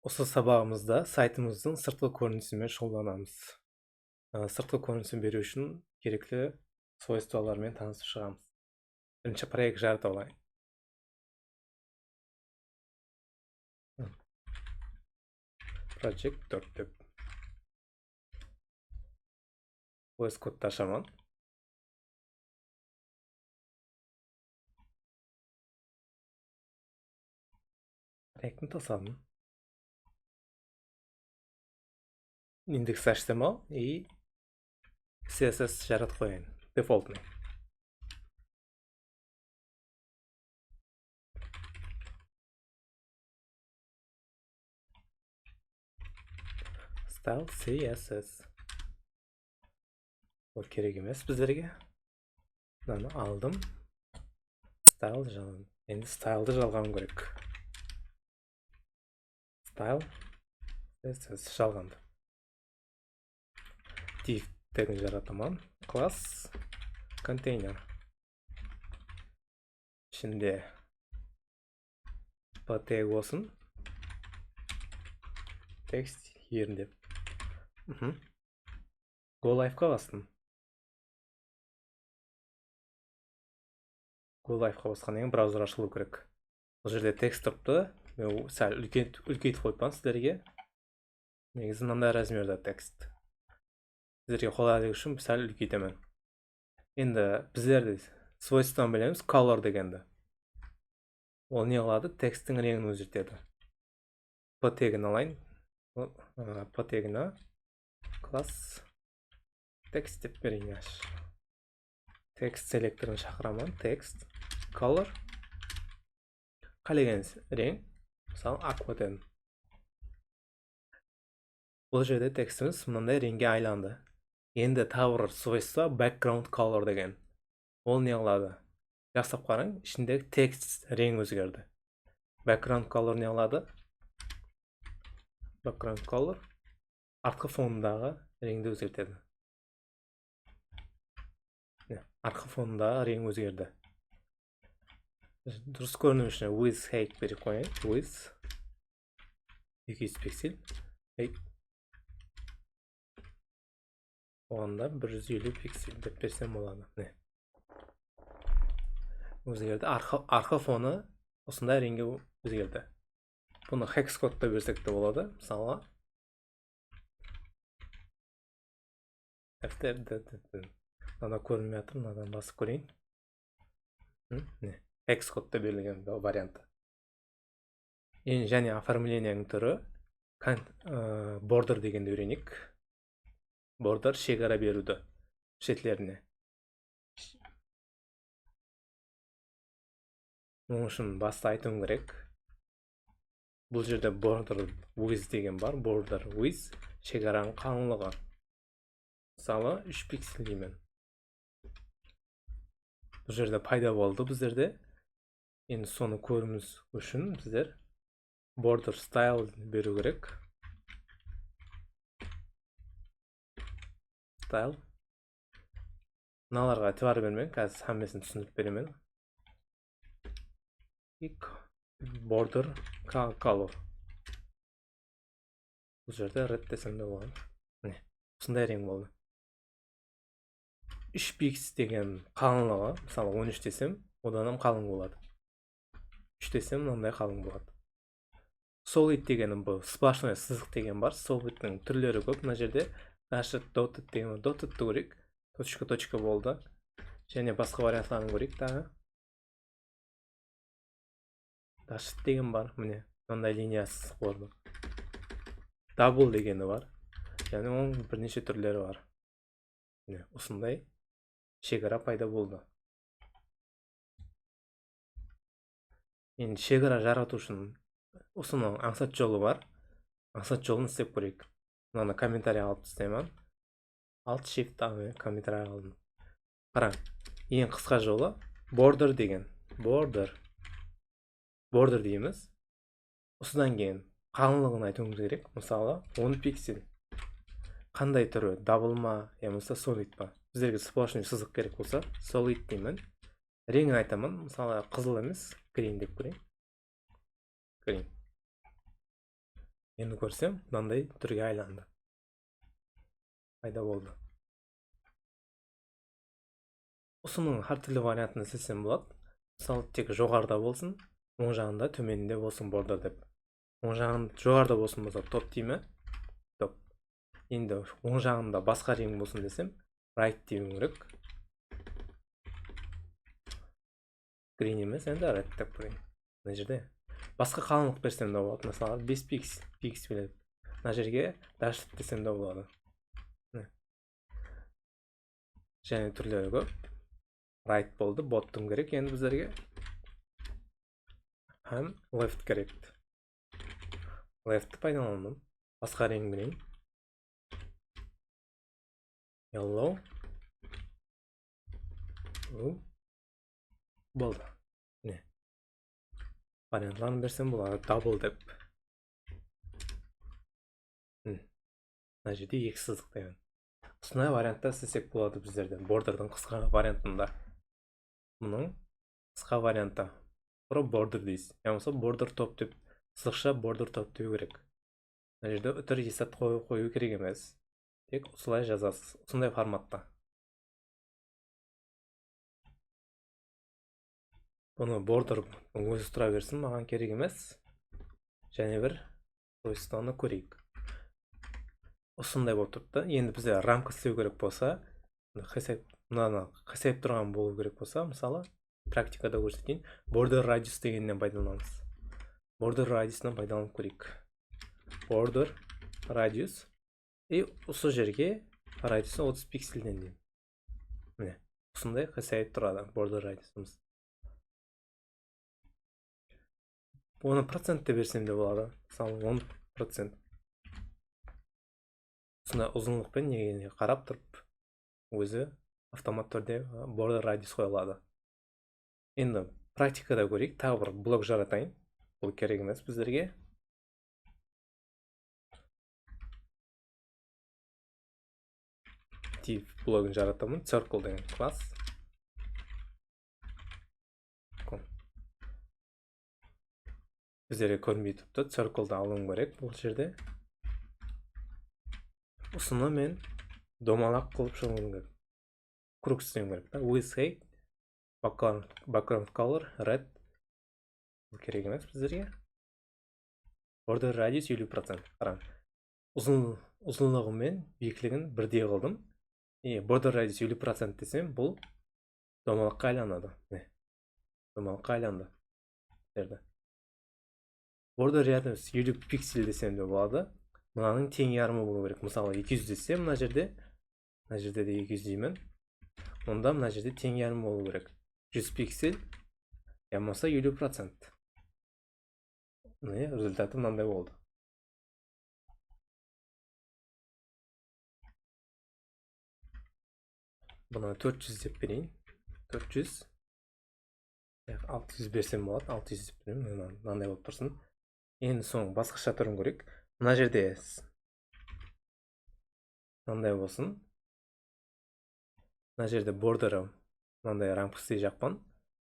Осы сабағымызда сайтымыздың сыртқы көрінісімен шұғылданамыз. Сыртқы көрінісін беру үшін керекті свойстволармен танысып шығамыз. Бірінші проект жарата алайын. Project 4 деп. VS Code'ды ашамын. Проектін тасадым. Индекс HTML и CSS жаратып қояйын. Дефолтный. Style CSS. Ол керек емес біздерге. Мынаны алдым. Style жалғам. Енді стайлды жалғам керек. Style CSS жалғанды. Div тегін жаратамын. Класс контейнер. Ішінде тег болсын. Текст ерінде. Go Live'қа бастым. Go Live'қа басқаннан кейін браузер ашылу керек. Бұл жерде текст тұрыпты. Мен сәл үлкейтіп қойыппын сіздерге. Негізі мынандай размерда текст. Сіздерге қолайлылығы үшін сәл үлкейтемін. Енді біздерде свойстводан білеміз color дегенді. Ол не қылады? Тексттің реңін өзгертеді. P тегін алайын. P тегіні класс текст деп берейін. Текст селекторын шақырамын. Текст color қалеген рең. Мысалы aqua дедім. Бұл жерде текстіміз мынандай реңге айланды. Енді тағы свойство background color деген. Ол не қылады? Жасап қараң, ішіндегі текст рең өзгерді. Background color не қылады? Background color артқы фонындағы реңді өзгертеді. Артқы фонындағы рең өзгерді. Дұрыс көріну үшін with height беріп қояйын. With 200 пиксель height. Оғанда 150 пиксель деп берсем болады. Өзгерді. Арқа фоны осындай реңге өзгерді. Бұны hex кодта берсек те болады. Мысалы мына көрінмей жатыр, мынадан басып көрейін. Hex кодта берілген варианты. Және оформленияның түрі border дегенді үйренейік. Border шекара беруді шетлеріне. Оның үшін баста айтуым керек. Бұл жерде border width деген бар. Border width шекараның қалыңлығы. Мысалы 3 пиксель деймін. Бұл жерде пайда болды біздерде. Енді соны көріміз үшін біздер border style беру керек. Style. Мыналарға товар бермейін. Қазір хаммесін түсініп беремін. Border color. Бұл жерде red десем де болады. Осындай рең болды. 3 пиксель деген қалыңлығы, мысалы 13 десем, одан қалың болады. 3 десем, мынандай қалың болады. Solid дегенім бұл сплошной сызық деген бар. Solid'тің түрлері көп. Мына жерде dashed dotted деген dotted көрейік. Точка болды. Және басқа варианттарын көрейік тағы. Dashed деген бар. Міне, мынандай линиясыз болды. Double дегені бар. Және оның бірнеше түрлері бар. Міне, осындай шекара пайда болды. Енді шекара жарату үшін осының аңсат жолы бар. Аңсат жолын істеп көрейік. Мынаны комментарий алып тастаймын. Alt shift комментарий алдым. Қараң, ең қысқа жолы border деген. Border дейміз. Осыдан кейін қалыңлығын айтуымыз керек. Мысалы 10 пиксель. Қандай түрі? Double ма, емесі solid па? Біздерге сплошный сызық керек болса, solid деймін. Реңін айтамын. Мысалы қызыл емес, green деп көрейін. Green. Endi ko'rsam, mындай түргө айланды. Пайда болду. Осунун ар түрлүү вариантын сезсем болот. Мисалы тек жогоруда болсун, оң жагында, төмөнүндө болсун бордер деп. Оң жагында жогоруда болсун болсо топ дейм. Топ. Эndi оң жагында башка реңк болсун десем, right дейм керек. Green эмес, энди red деп коеюн. Мына жерде башка калыңдык берсем да болот. Мисалы 5 пиксель белет. Мына жерге dash десем да болот. Және түрлөрү көп. Right болду, bottom керек енді біздерге. Һәм left керек. Left'ті пайдаландым. Басқа рең менен. Yellow. Болды. Не? Вариантларын берсем болады. Double деп. Мына жерде екі сызық деген. Осындай вариантта істесек болады біздерде. Бордердің қысқа вариантында. Мұның қысқа вариантта. Про бордер дейсіз. Яғни бордер топ деп, сызықша бордер топ деу керек. Мына жерде өтір есеп қою керек емес. Тек осылай жазасыз. Осындай форматта. Бұны бордер өзі тұра берсін, маған керек емес. Және бір ойыстаны көрейік. Осындай болып тұрды. Енді бізде рамка істеу керек болса, мынаны қисайып тұрған болу керек болса, мысалы, практикада көрсетейін, border radius дегеннен пайдаланамыз. Border radius'нан пайдаланып көрейік. Border radius. И осы жерге радиусы 30 пиксельден деймін. Міне, осындай қисайып тұрады border radius'ымыз. Оны процентте берсем де болады. Мысалы 10%. Осындай ұзынлықпен негені қарап тұрып, өзі автомат түрде border radius қойылады. Енді практикада көрейік, тағы бір блок жаратайын. Бұл керек емес біздерге. Div блогын жаратамын, circle деген класс. Біздерге көрмей тұпты, circle'да алуым керек бұл жерде. Осыны мен домалақ қылып шығуым керек. Круг істеуім керек. With height, background color, red. Бұл керек емес біздерге. Border radius 50%. Қараң. Ұзынлығы мен биіктігін бірдей қылдым. Border radius 50% десем, бұл домалаққа айланады. Домалаққа айланды. Border radius 50 пиксель десем де болады. Мынаның тең ярымы болу керек. Мысалы 200 десем, мына жерде де 200 деймін. Онда мына жерде тең ярымы болу керек. 100 пиксель, ямаса 50%. Результаты мынандай болды. Бұны 400 деп берейін. 400. 600 берсем болады. 600 деп берейін. Мынандай болып тұрсын. Енді соң басқаша түрін көрейік. Мына жерде мынандай болсын. Мына жерде бордері мынандай рамкасы жақпан.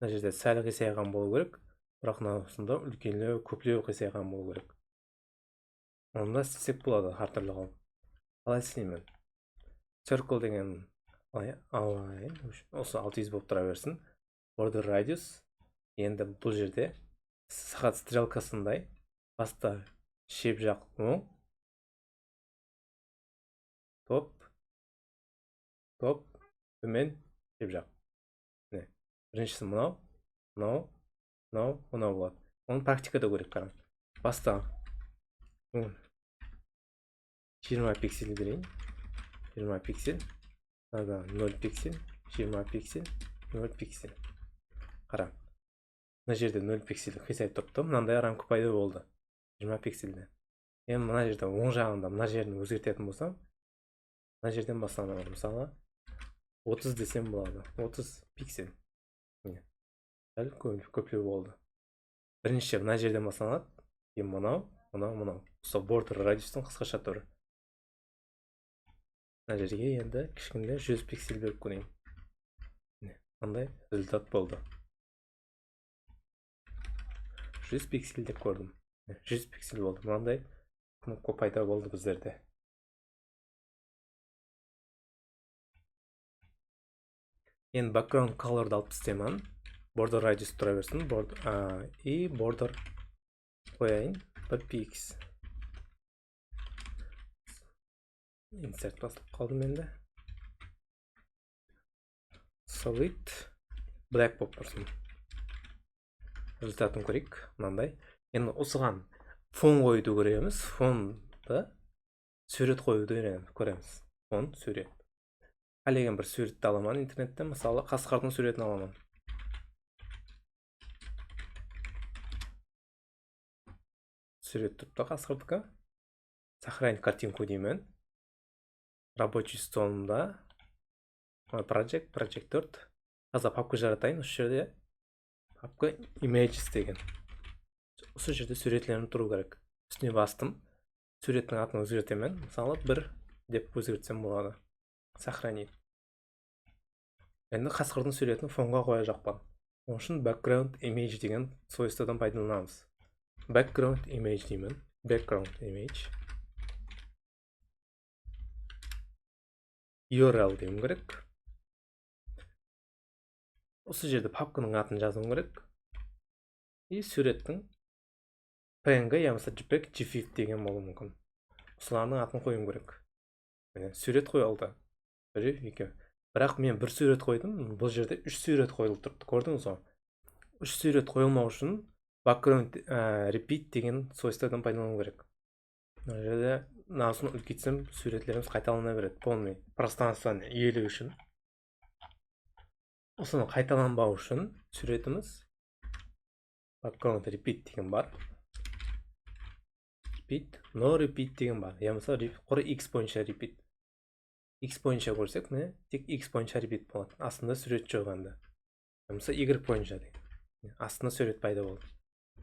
Мына жерде сәл қисайған болу керек. Бірақ мынасында үлкенлеу, көплеу қисайған болу керек. Онда істесек болады әртүрлі қылып. Қалай істеймін? Circle деген алайын. Осы 600 болып тұра берсін. Border radius. Енді бұл жерде сағат стрелкасындай баста шеп жақ оң. Топ. Төмен шеп жақ. Біріншісі мынау болады. Оны практикада көріп қарам. Баста 20 пиксель берейін. 20 пиксель. 0 пиксель. 20 пиксель. 0 пиксель. Қарам. Мына жерде 0 пиксель қисайып тұрыпты. Мынандай рамка пайда болды. 20 пиксельде. Енді мына жерде оң жағында мына жерін өзгертетін болсам, мына жерден басталады. Мысалы 30 десем болады. 30 пиксель. Дәл көплеу болды. Бірінші мына жерден басталады. Мынау. Осы border радиустың қысқаша түрі. Мына жерге енді кішкенде 100 пиксель беріп көрейін. Қандай результат болды. 100 пиксель деп көрдім. 100 пиксель болды. Мынандай кнопка пайда болды біздерде. Енді background color'ды алып тастаймын. Border radius тұра берсін. И border қояйын. px. Insert басып қалдым енді. Solid black болып тұрсын. Результатын көрейік. Мынандай. Енді осыған фон қоюды көреміз. Фонды сурет қоюды көреміз. Фон, сурет. Әлеген бір суретті аламан интернеттен. Мысалы, Қасқардың суретін аламан. Сурет тұрыпты Қасқырдікі. Сохранить картинку деймін. Рабочий столымда. Project 4. Қазір папка жаратайын. Осы жерде папка images деген. Осы жерде суретлерім тұру керек. Үстіне бастым. Суреттің атын өзгертемін. Мысалы, 1 деп өзгертсем болады. Сохранить. Енді Қасқырдың суретін фонға қоя жақпан. Оның үшін background image деген свойстводан пайдаланамыз. Background image деймін. Background image. URL деймін керек. Осы жерде папканың атын жазуым керек. И суреттің PNG ямысы JPEG, JPEG деген болуы мүмкін. Осылардың атын қойым керек. Сурет қойылды. 1, 2. Бірақ мен бір сурет қойдым. Бұл жерде 3 сурет қойылып тұрды. Көрдіңіз ғой? 3 сурет қойылмау үшін background repeat деген свойстводан пайдалану керек. Бұл жерде насын үлкейтсем суретлеріміз қайталана береді. Полный пространствоны иелеу үшін. Осыны қайталанбау үшін суретіміз background repeat деген бар. Repeat, no repeat деген бар. Ямысы қоры x бойынша repeat. X бойынша көрсек, міне тек x бойынша repeat болады. Астында сурет жоқ енді. Ямысы y бойынша деген. Астында сурет пайда болды.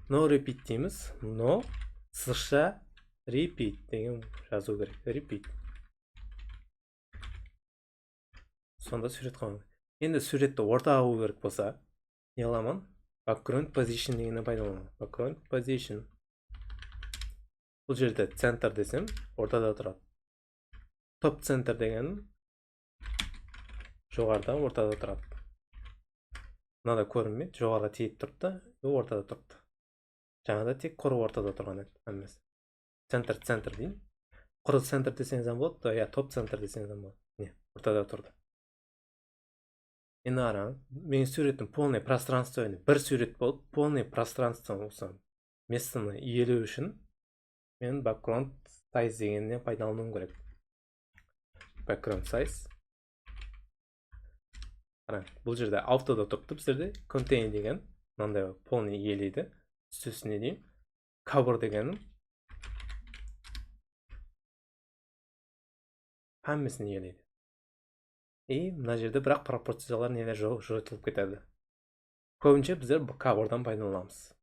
No repeat дейміз. No сызықша repeat деген жазу керек. Repeat. Сонда сурет қойылады. Енді суретті ортаға қою керек болса, не аламын? Background position дегенді пайдаланамын. Background position. Бұл жерде центр десем, ортада тұрады. Top center деген жоғарда, ортада тұрады. Мынада көрінмейді, жоғарға тиіп тұрды, ортада тұрды. Жаңада тек құры ортада тұрған еді. Центр дейін. Құры центр десеңіз болады, я топ центр десеңіз болады. Не, ортада тұрды. Енді қараңыз, менің суреттің полный пространство, бір сурет болып, полный пространство болса, местаны иелеу үшін мен background size дегеннен пайдалануым керек. Background size. Қараңыз, бұл жерде автода тұрыпты, біздерде contain деген мынандай полный иелейді. Үстісіне дейін cover дегенім hammasini иелейді. И мына жерде бірақ пропорциялар нелер жоғытылып кетеді. Көбінше біздер cover'дан пайдаланамыз.